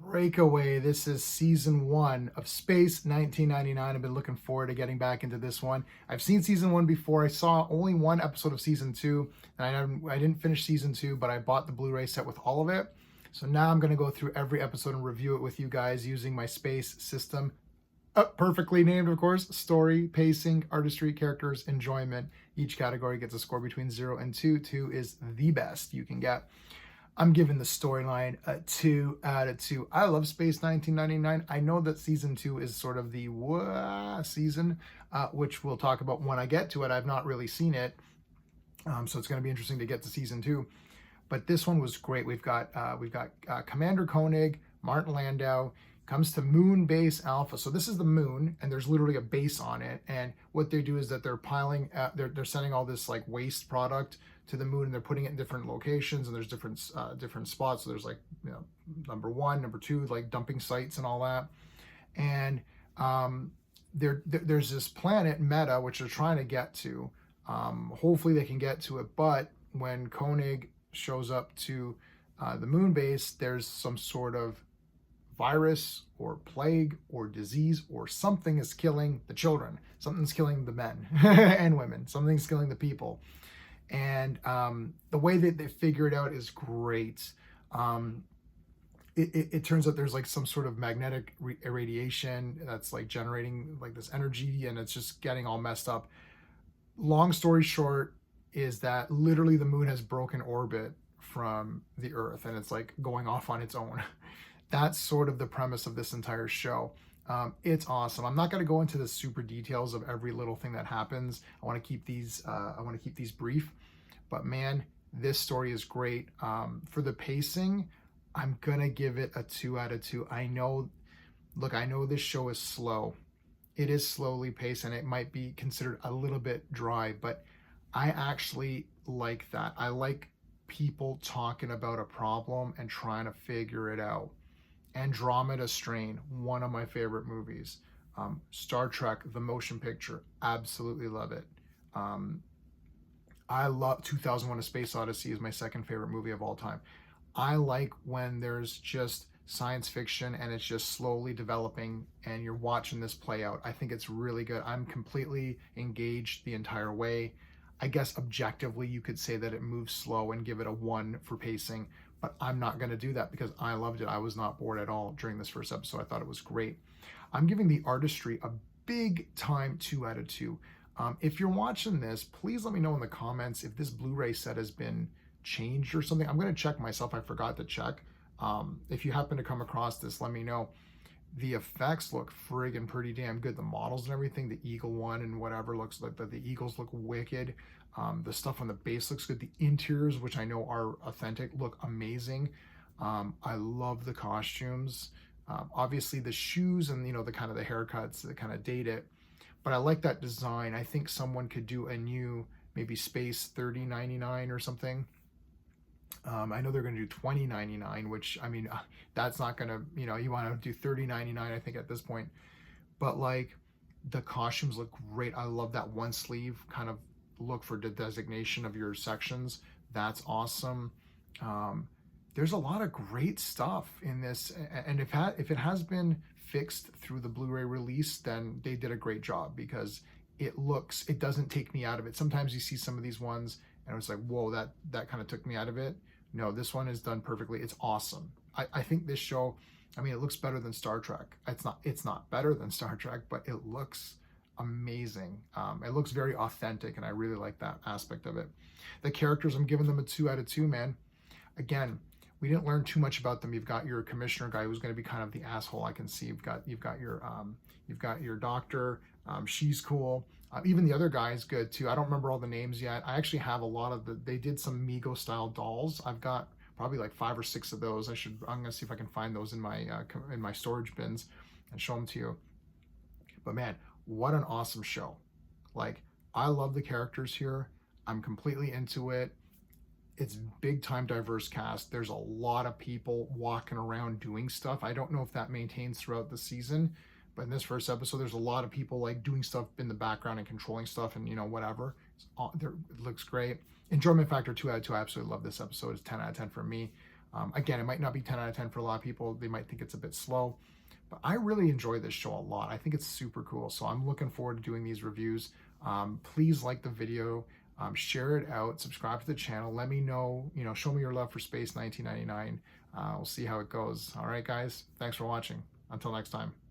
Breakaway. This is season 1 of Space 1999. I've been looking forward to getting back into this one. I've seen season 1 before. I saw only one episode of season 2, and I didn't finish season 2, but I bought the Blu-ray set with all of it. So now I'm going to go through every episode and review it with you guys using my space system. Perfectly named, of course. Story, pacing, artistry, characters, enjoyment. Each category gets a score between 0 and 2. 2 is the best you can get. I'm giving the storyline a 2 out of 2. I love Space 1999. I know that season 2 is sort of the season, which we'll talk about when I get to it. I've not really seen it, so it's going to be interesting to get to season 2. But this one was great. We've got Commander Koenig, Martin Landau, comes to Moon Base Alpha. So this is the moon, and there's literally a base on it. And what they do is that they're piling, they're sending all this like waste product to the moon, and they're putting it in different locations, and there's different spots. So there's like, number 1, number 2, like dumping sites and all that. And there's this planet Meta, which they're trying to get to. Hopefully they can get to it, but when Koenig shows up to the moon base, there's some sort of virus or plague or disease or something is killing the children. Something's killing the men and women. Something's killing the people. And the way that they figure it out is great. It turns out there's like some sort of magnetic irradiation that's like generating like this energy, and it's just getting all messed up. Long story short is that literally the moon has broken orbit from the Earth, and it's like going off on its own. That's sort of the premise of this entire show. It's awesome. I'm not going to go into the super details of every little thing that happens. I want to keep these brief. But man, this story is great. For the pacing, I'm gonna give it a 2 out of 2. I know this show is slow. It is slowly paced, and it might be considered a little bit dry, but I actually like that. I like people talking about a problem and trying to figure it out. Andromeda Strain, one of my favorite movies. Star Trek, the motion picture, absolutely love it. I love 2001: A Space Odyssey is my second favorite movie of all time. I like when there's just science fiction and it's just slowly developing and you're watching this play out. I think it's really good. I'm completely engaged the entire way. I guess objectively you could say that it moves slow and give it a 1 for pacing, but I'm not going to do that because I loved it. I was not bored at all during this first episode. I thought it was great. I'm giving the artistry a big time 2 out of 2. If you're watching this, please let me know in the comments if this Blu-ray set has been changed or something. I'm going to check myself. I forgot to check. If you happen to come across this, let me know. The effects look friggin' pretty damn good. The models and everything, the eagle one and whatever, looks like the eagles look wicked. The stuff on the base looks good. The interiors, which I know are authentic, look amazing. I love the costumes. Obviously the shoes and the kind of the haircuts that kind of date it, but I like that design. I think someone could do a new maybe Space 3099 or something. I know they're going to do 2099, which I mean, that's not going to, you want to do 3099, I think at this point. But like the costumes look great. I love that one sleeve kind of look for the designation of your sections. That's awesome. There's a lot of great stuff in this, and if it has been fixed through the Blu-ray release, then they did a great job because it doesn't take me out of it. Sometimes you see some of these ones and it's like, whoa, that kind of took me out of it. No, this one is done perfectly. It's awesome. I think this show, I mean, it looks better than Star Trek. It's not better than Star Trek, but it looks amazing. It looks very authentic, and I really like that aspect of it. The characters, I'm giving them a 2 out of 2, man. Again, we didn't learn too much about them. You've got your commissioner guy who's going to be kind of the asshole. I can see you've got your doctor. She's cool. Even the other guy is good too. I don't remember all the names yet. I actually have a lot of they did some Mego style dolls. I've got probably like 5 or 6 of those. I'm gonna see if I can find those in my storage bins and show them to you. But man, what an awesome show. Like, I love the characters here. I'm completely into it. It's big time diverse cast. There's a lot of people walking around doing stuff. I don't know if that maintains throughout the season, but in this first episode, there's a lot of people like doing stuff in the background and controlling stuff and whatever. It looks great. Enjoyment factor 2 out of 2. I absolutely love this episode. It's 10 out of 10 for me. Again, it might not be 10 out of 10 for a lot of people. They might think it's a bit slow, but I really enjoy this show a lot. I think it's super cool. So I'm looking forward to doing these reviews. Please like the video, share it out, subscribe to the channel. Let me know, show me your love for Space 1999. We'll see how it goes. All right, guys. Thanks for watching. Until next time.